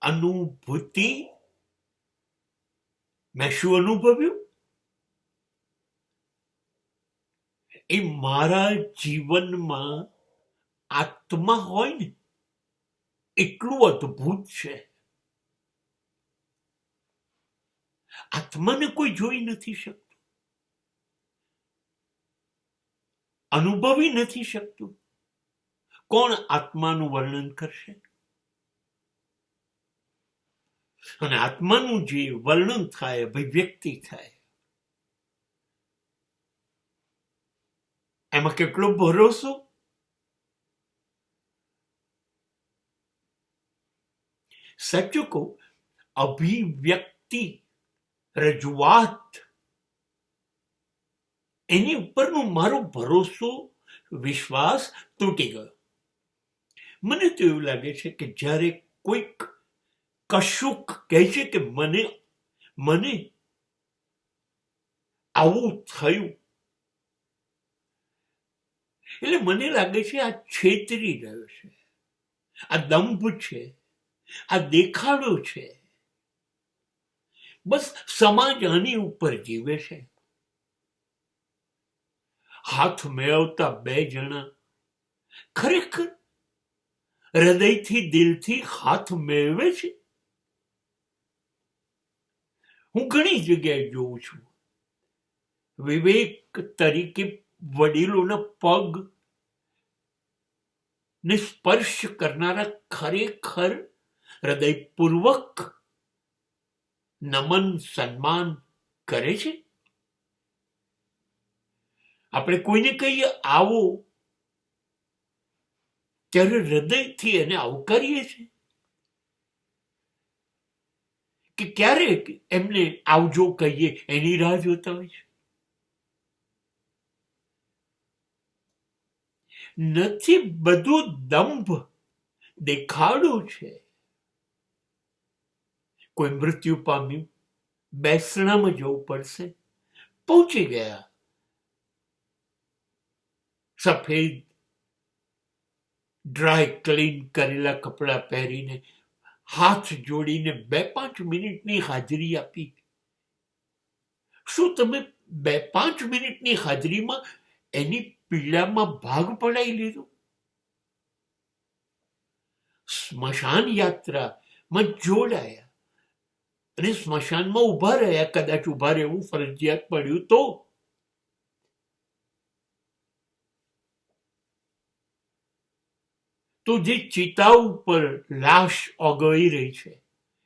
અનુભૂતિ. મેં શું અનુભવ્યું? એ મારા જીવનમાં આત્મા હોય ને એટલું અદ્ભુત છે. આત્માને કોઈ જોઈ નથી શકતું, અનુભવી નથી શકતું. કોણ આત્માનું વર્ણન કરશે? અને આત્માનું જે વર્ણન થાય, અભિવ્યક્તિ થાય, એમાં કેટલો ભરોસો? સાચું કહું, અભિવ્યક્તિ, રજૂઆત, એની ઉપરનો મારો ભરોસો, વિશ્વાસ તૂટી ગયો. મને તો એવું લાગે છે કે જ્યારે કોઈક કશુંક કહે છે કે મને આવું થયું, એટલે મને લાગે છે આ છેતરી રહ્યો છે, આ દંભ છે, આ દેખાડો છે. બસ સમાજ આની ઉપર જીવે છે. હાથ મેળવતા બે જણા ખરેખર હૃદયથી, દિલથી હાથ મેળવે છે? હું ઘણી જગ્યાએ જોઉં છું, વિવેક તરીકે વડીલોના પગ ને સ્પર્શ કરનારા ખરેખર હૃદયપૂર્વક નમન, સન્માન કરે છે. આપણે કોઈને કહીએ આવો, ત્યારે હૃદયથી એને આવકારીએ છીએ કે ક્યારેક એમને આવજો કહીએ એની રાહ જોતા હોય છે? નથી, બધું દંભ, દેખાડો છે. કોઈ મૃત્યુ પામ્યું, બેસણામાં જવું પડશે, પહોંચી ગયા, સફેદ ડ્રાય ક્લીન કરેલા કપડા પહેરીને, હાથ જોડીને 2-5 મિનિટની હાજરી આપી. શું તમે 2-5 મિનિટની હાજરીમાં એની પીડામાં ભાગ પડાવી લીધો? સ્મશાન યાત્રામાં જોડાયા અને સ્મશાનમાં ઉભા રહ્યા, કદાચ ઉભા રહેવું ફરજિયાત પડ્યું તો જે ચિતા ઉપર લાશ ઓગળી રહી છે,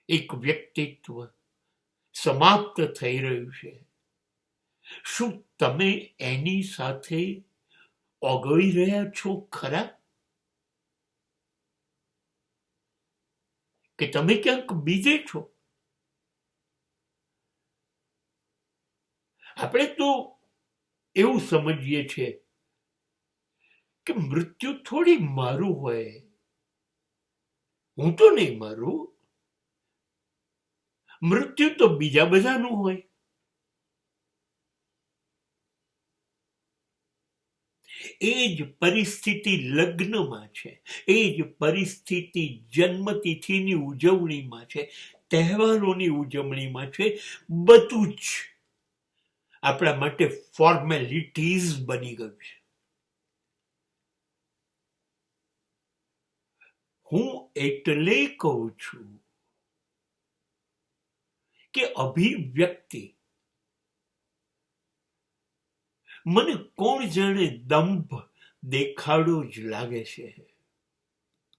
એક વ્યક્તિત્વ સમાપ્ત થઈ રહ્યું છે, શું તમે એની સાથે ઓગળી રહ્યા છો ખરા? કે તમે ક્યાંક બીજે છો? આપણે તો એવું સમજીએ છીએ કે મૃત્યુ થોડી મારું હોય, હું તો નહીં મારું, મૃત્યુ તો બીજા બધાનું હોય. એ જ પરિસ્થિતિ લગ્નમાં છે, એ જ પરિસ્થિતિ જન્મતિથિની ઉજવણીમાં છે, તહેવારોની ઉજવણીમાં છે. બધું જ આપણા માટે ફોર્મેલિટીઝ બની ગયું છે. હું એટલે કહું છું કે અભિવ્યક્તિ, મને કોણ જાણે દંભ, દેખાડો જ લાગે છે.